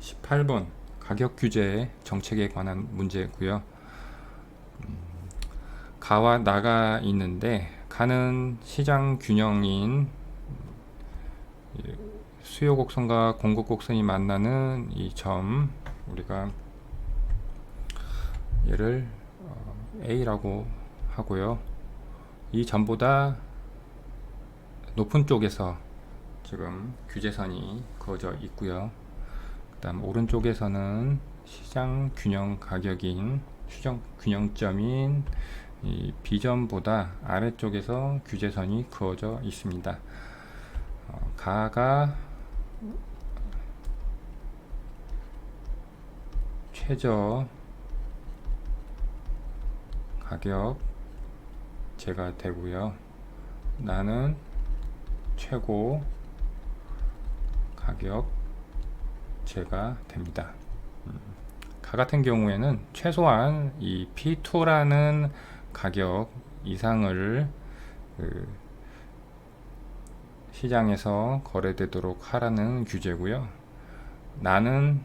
18번 가격 규제 정책에 관한 문제고요. 가와 나가 있는데 가는 시장 균형인 수요 곡선과 공급 곡선이 만나는 이 점, 우리가 얘를 A라고 하고요. 이 점보다 높은 쪽에서 지금 규제선이 그어져 있고요. 그 다음 오른쪽에서는 시장 균형 가격인 시장 균형점인 이 B점보다 아래쪽에서 규제선이 그어져 있습니다. 가가 최저 가격제가 되고요. 나는 최고 가격제가 됩니다. 가 같은 경우에는 최소한 이 P2라는 가격 이상을 시장에서 거래되도록 하라는 규제고요. 나는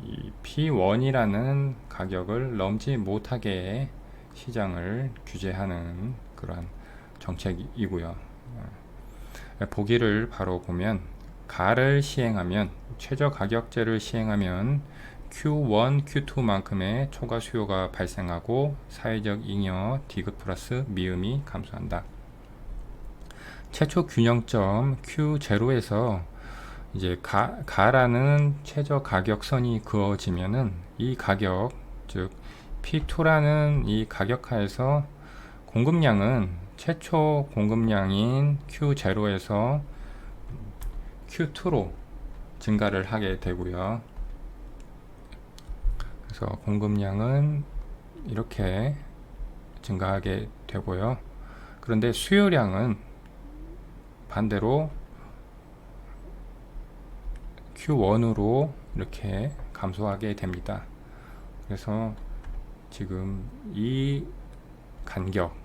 이 P1이라는 가격을 넘지 못하게 시장을 규제하는 그런 정책이고요. 보기를 바로 보면 가를 시행하면 최저 가격제를 시행하면 Q1, Q2만큼의 초과 수요가 발생하고 사회적 잉여 디귿 플러스 미음이 감소한다. 최초 균형점 Q0에서 이제 가라는 최저 가격선이 그어지면은 이 가격, 즉 P2라는 이 가격하에서 공급량은 최초 공급량인 Q0에서 Q2로 증가를 하게 되고요. 그래서 공급량은 이렇게 증가하게 되고요. 그런데 수요량은 반대로 Q1으로 이렇게 감소하게 됩니다. 그래서 지금 이 간격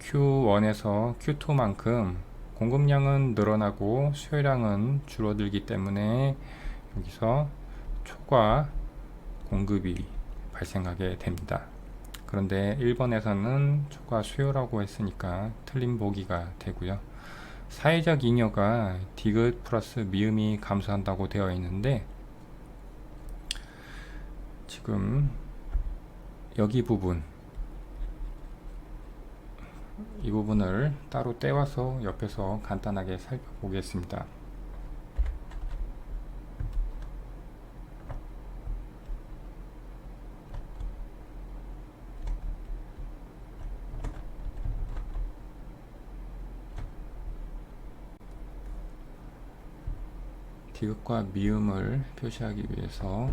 Q1에서 Q2만큼 공급량은 늘어나고 수요량은 줄어들기 때문에 여기서 초과 공급이 발생하게 됩니다. 그런데 1번에서는 초과 수요라고 했으니까 틀린 보기가 되고요. 사회적 잉여가 디귿 플러스 미음이 감소한다고 되어 있는데 지금 여기 부분 이 부분을 따로 떼와서 옆에서 간단하게 살펴보겠습니다. 디귿과 미음을 표시하기 위해서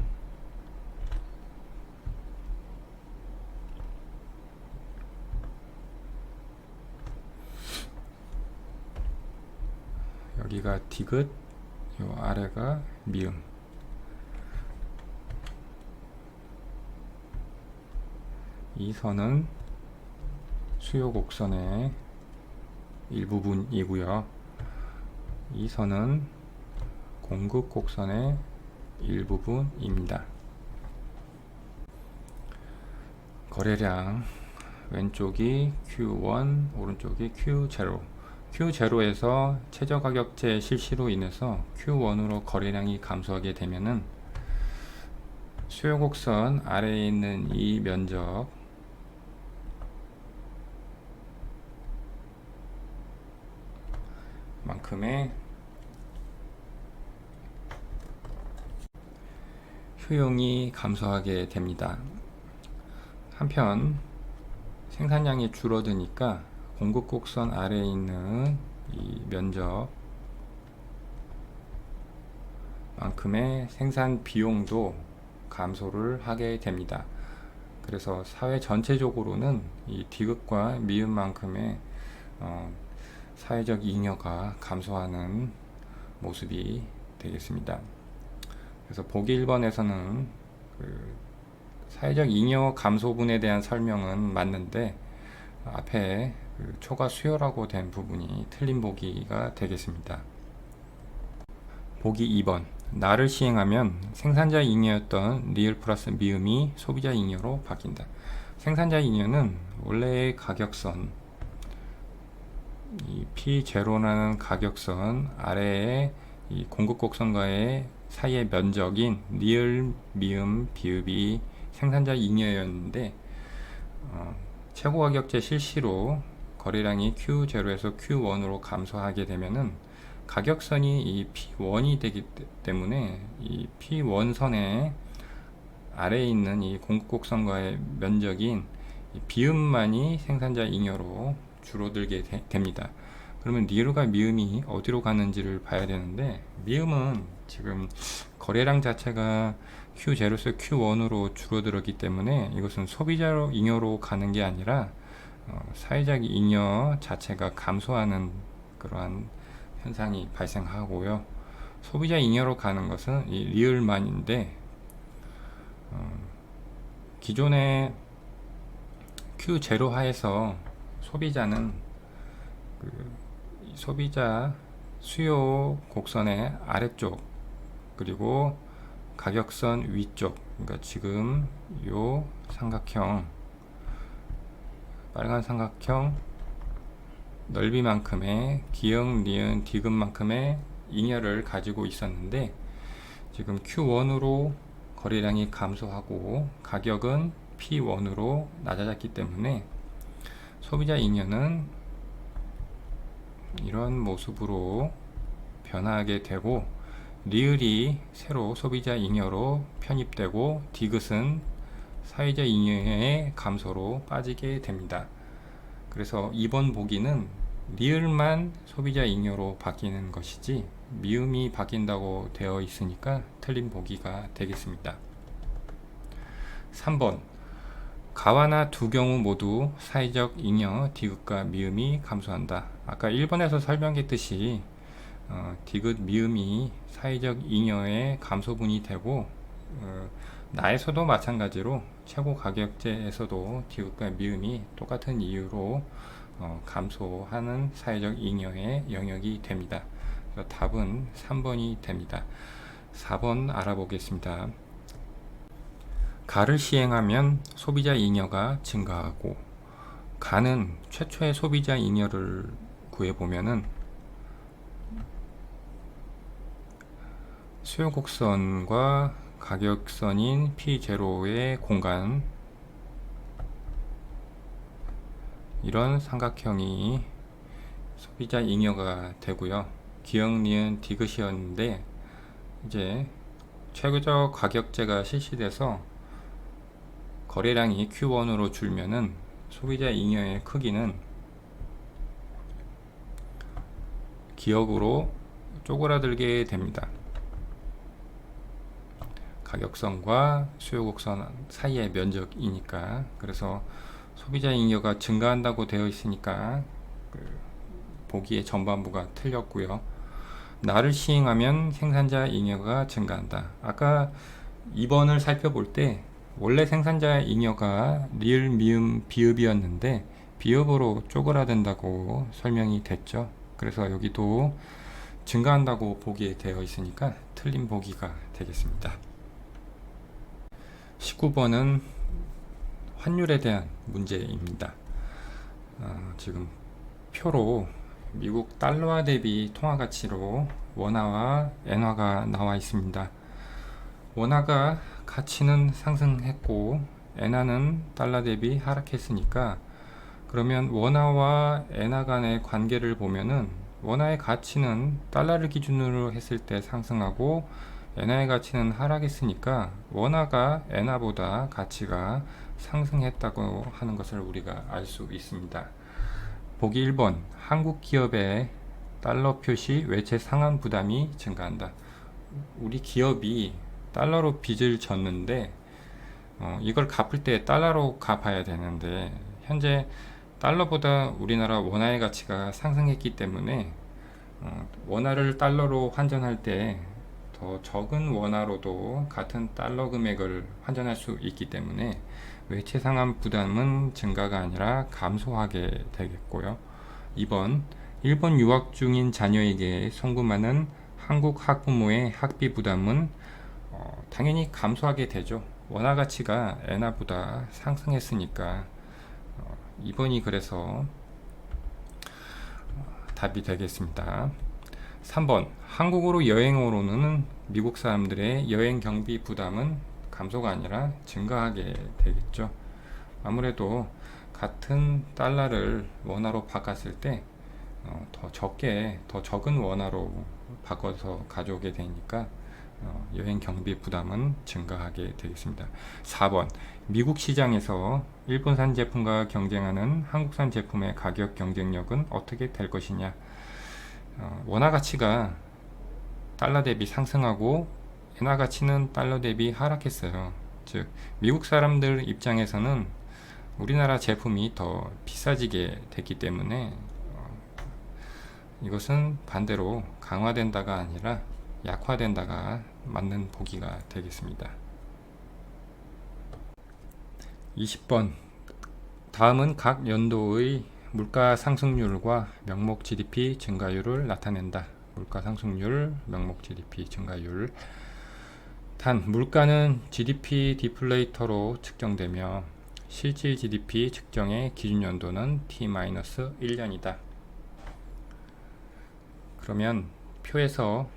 여기가 디귿, 요 아래가 미음. 이 선은 수요 곡선의 일부분이고요. 이 선은 공급 곡선의 일부분입니다. 거래량 왼쪽이 Q1, 오른쪽이 Q0. Q0에서 최저 가격제 실시로 인해서 Q1으로 거래량이 감소하게 되면은 수요 곡선 아래에 있는 이 면적 만큼의 효용이 감소하게 됩니다. 한편 생산량이 줄어드니까 공급 곡선 아래에 있는 이 면적 만큼의 생산 비용도 감소를 하게 됩니다. 그래서 사회 전체적으로는 이 디귿과 미음만큼의 사회적 잉여가 감소하는 모습이 되겠습니다. 그래서 보기 1번에서는 사회적 잉여 감소분에 대한 설명은 맞는데 앞에 초과 수요라고 된 부분이 틀린 보기가 되겠습니다. 보기 2번 나를 시행하면 생산자 잉여였던 리을 플러스 미음이 소비자 잉여로 바뀐다. 생산자 잉여는 원래의 가격선, 이 P0라는 가격선 아래에 이 공급 곡선과의 사이의 면적인 리을, 미음, 비읍이 생산자 잉여였는데 최고 가격제 실시로 거래량이 Q0에서 Q1으로 감소하게 되면은 가격선이 이 P1이 되기 때문에 이 P1선의 아래에 있는 이 공급곡선과의 면적인 이 비음만이 생산자 잉여로 줄어들게 됩니다. 그러면 리을과 미음이 어디로 가는지를 봐야 되는데, 미음은 지금 거래량 자체가 Q0에서 Q1으로 줄어들었기 때문에 이것은 소비자 잉여로 가는 게 아니라 사회적 잉여 자체가 감소하는 그러한 현상이 발생하고요. 소비자 잉여로 가는 것은 이 리을만인데, 기존의 Q0 하에서 소비자는 소비자 수요 곡선의 아래쪽 그리고 가격선 위쪽, 그러니까 지금 요 삼각형, 빨간 삼각형 넓이만큼의 기역, 니은, 디귿만큼의 잉여를 가지고 있었는데, 지금 Q1으로 거래량이 감소하고 가격은 P1으로 낮아졌기 때문에 소비자 잉여는 이런 모습으로 변하게 되고, 리을이 새로 소비자 잉여로 편입되고 디귿은 사회자 잉여의 감소로 빠지게 됩니다. 그래서 이번 보기는 리을만 소비자 잉여로 바뀌는 것이지 미음이 바뀐다고 되어 있으니까 틀린 보기가 되겠습니다. 3번, 가와나 두 경우 모두 사회적 잉여 디귿과 미음이 감소한다. 아까 1번에서 설명했듯이 디귿, 미음이 사회적 잉여의 감소분이 되고, 나에서도 마찬가지로 최고 가격제에서도 디귿과 미음이 똑같은 이유로 감소하는 사회적 잉여의 영역이 됩니다. 그래서 답은 3번이 됩니다. 4번 알아보겠습니다. 가를 시행하면 소비자 잉여가 증가하고, 가는 최초의 소비자 잉여를 구해보면은 수요곡선과 가격선인 P0의 공간, 이런 삼각형이 소비자 잉여가 되고요. 기역, 니은, 디귿이었는데 이제 최고적 가격제가 실시돼서 거래량이 Q1으로 줄면은 소비자 잉여의 크기는 기역으로 쪼그라들게 됩니다. 가격선과 수요곡선 사이의 면적이니까. 그래서 소비자 잉여가 증가한다고 되어 있으니까 보기의 전반부가 틀렸고요. 나를 시행하면 생산자 잉여가 증가한다. 아까 2번을 살펴볼 때 원래 생산자 잉여가 리을, 미음, 비읍이었는데 비읍으로 쪼그라든다고 설명이 됐죠. 그래서 여기도 증가한다고 보기에 되어 있으니까 틀린 보기가 되겠습니다. 19번은 환율에 대한 문제입니다. 지금 표로 미국 달러화 대비 통화가치로 원화와 엔화가 나와 있습니다. 원화가 가치는 상승했고 엔화는 달러 대비 하락했으니까, 그러면 원화와 엔화 간의 관계를 보면은 원화의 가치는 달러를 기준으로 했을 때 상승하고 엔화의 가치는 하락했으니까 원화가 엔화보다 가치가 상승했다고 하는 것을 우리가 알 수 있습니다. 보기 1번, 한국 기업의 달러 표시 외채 상환 부담이 증가한다. 우리 기업이 달러로 빚을 졌는데 이걸 갚을 때 달러로 갚아야 되는데, 현재 달러보다 우리나라 원화의 가치가 상승했기 때문에 원화를 달러로 환전할 때 더 적은 원화로도 같은 달러 금액을 환전할 수 있기 때문에 외채 상환 부담은 증가가 아니라 감소하게 되겠고요. 2번, 일본 유학 중인 자녀에게 송금하는 한국 학부모의 학비 부담은 당연히 감소하게 되죠. 원화 가치가 엔화보다 상승했으니까 2번이 그래서 답이 되겠습니다. 3번 한국으로 여행으로는 미국 사람들의 여행 경비 부담은 감소가 아니라 증가하게 되겠죠. 아무래도 같은 달러를 원화로 바꿨을 때 더 적은 원화로 바꿔서 가져오게 되니까 여행 경비 부담은 증가하게 되겠습니다. 4번 미국 시장에서 일본산 제품과 경쟁하는 한국산 제품의 가격 경쟁력은 어떻게 될 것이냐. 원화 가치가 달러 대비 상승하고 엔화 가치는 달러 대비 하락했어요. 즉 미국 사람들 입장에서는 우리나라 제품이 더 비싸지게 됐기 때문에 이것은 반대로 강화된다가 아니라 약화된다가 맞는 보기가 되겠습니다. 20번 다음은 각 연도의 물가 상승률과 명목 GDP 증가율을 나타낸다. 물가 상승률, 명목 GDP 증가율. 단 물가는 GDP 디플레이터로 측정되며 실질 GDP 측정의 기준 연도는 T-1년이다. 그러면 표에서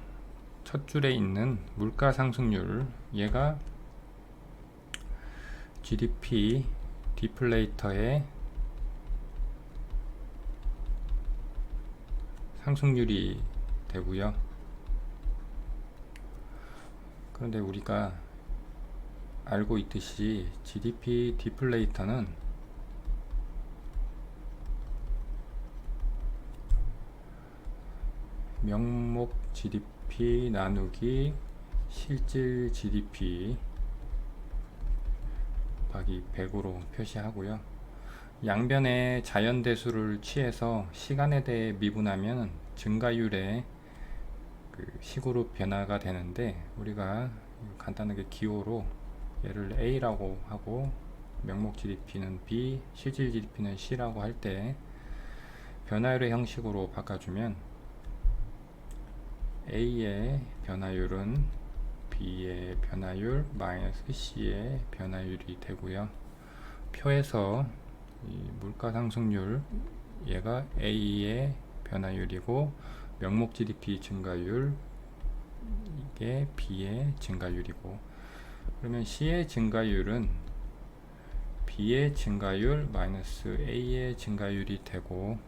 첫 줄에 있는 물가 상승률, 얘가 GDP 디플레이터의 상승률이 되고요. 그런데 우리가 알고 있듯이 GDP 디플레이터는 명목 GDP 나누기 실질 GDP 곱하기 100으로 표시하고요. 양변에 자연대수를 취해서 시간에 대해 미분하면 증가율의 식으로 변화가 되는데, 우리가 간단하게 기호로 얘를 A라고 하고 명목 GDP는 B, 실질 GDP는 C라고 할 때 변화율의 형식으로 바꿔주면 A의 변화율은 B의 변화율 마이너스 C의 변화율이 되고요. 표에서 이 물가 상승률, 얘가 A의 변화율이고 명목 GDP 증가율, 이게 B의 증가율이고, 그러면 C의 증가율은 B의 증가율 마이너스 A의 증가율이 되고,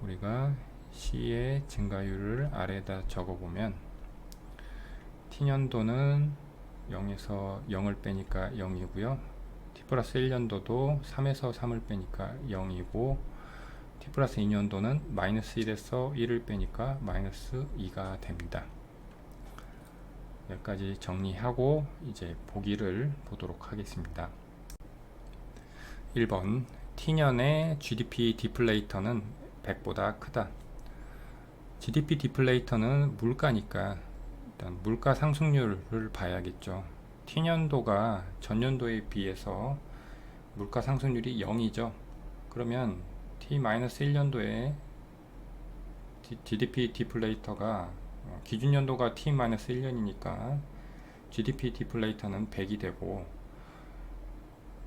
우리가 C의 증가율을 아래에다 적어보면 T년도는 0에서 0을 빼니까 0이고요. T 플러스 1년도도 3에서 3을 빼니까 0이고, T 플러스 2년도는 마이너스 1에서 1을 빼니까 마이너스 2가 됩니다. 여기까지 정리하고 이제 보기를 보도록 하겠습니다. 1번 T년의 GDP 디플레이터는 100보다 크다. GDP 디플레이터는 물가니까 일단 물가 상승률을 봐야겠죠. T년도가 전년도에 비해서 물가 상승률이 0이죠. 그러면 T-1년도에 GDP 디플레이터가 기준연도가 T-1년이니까 GDP 디플레이터는 100이 되고,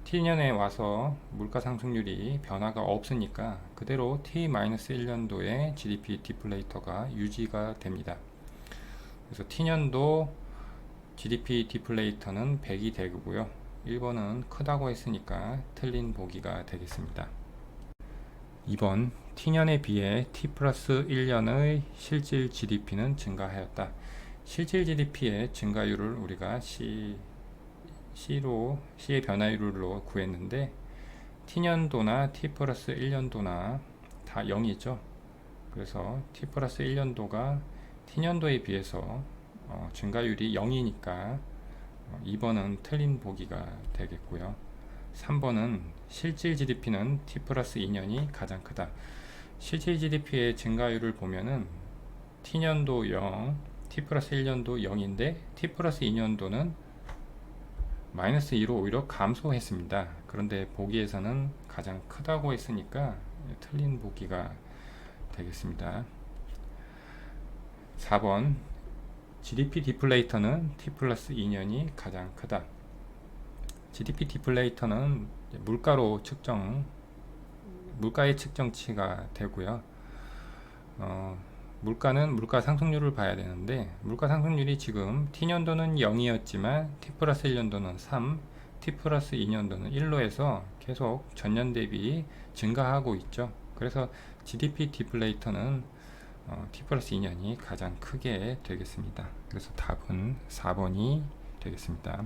T년에 와서 물가 상승률이 변화가 없으니까 그대로 T-1년도의 GDP 디플레이터가 유지가 됩니다. 그래서 T년도 GDP 디플레이터는 100이 되고요. 1번은 크다고 했으니까 틀린 보기가 되겠습니다. 2번 T년에 비해 T 플러스 1년의 실질 GDP는 증가하였다. 실질 GDP의 증가율을 우리가 C의 변화율로 구했는데, T년도나 T 플러스 1년도나 다 0이죠. 그래서 T 플러스 1년도가 T년도에 비해서 증가율이 0이니까 2번은 틀린 보기가 되겠고요. 3번은 실질 GDP는 T 플러스 2년이 가장 크다. 실질 GDP의 증가율을 보면은 T년도 0, T 플러스 1년도 0인데 T 플러스 2년도는 마이너스 2로 오히려 감소했습니다. 그런데 보기에서는 가장 크다고 했으니까 틀린 보기가 되겠습니다. 4번 GDP 디플레이터는 T 플러스 2년이 가장 크다. GDP 디플레이터는 물가로 물가의 측정치가 되고요. 물가는 물가 상승률을 봐야 되는데, 물가 상승률이 지금 T년도는 0이었지만 T 플러스 1년도는 3, T 플러스 2년도는 1로 해서 계속 전년 대비 증가하고 있죠. 그래서 GDP 디플레이터는 T 플러스 2년이 가장 크게 되겠습니다. 그래서 답은 4번이 되겠습니다.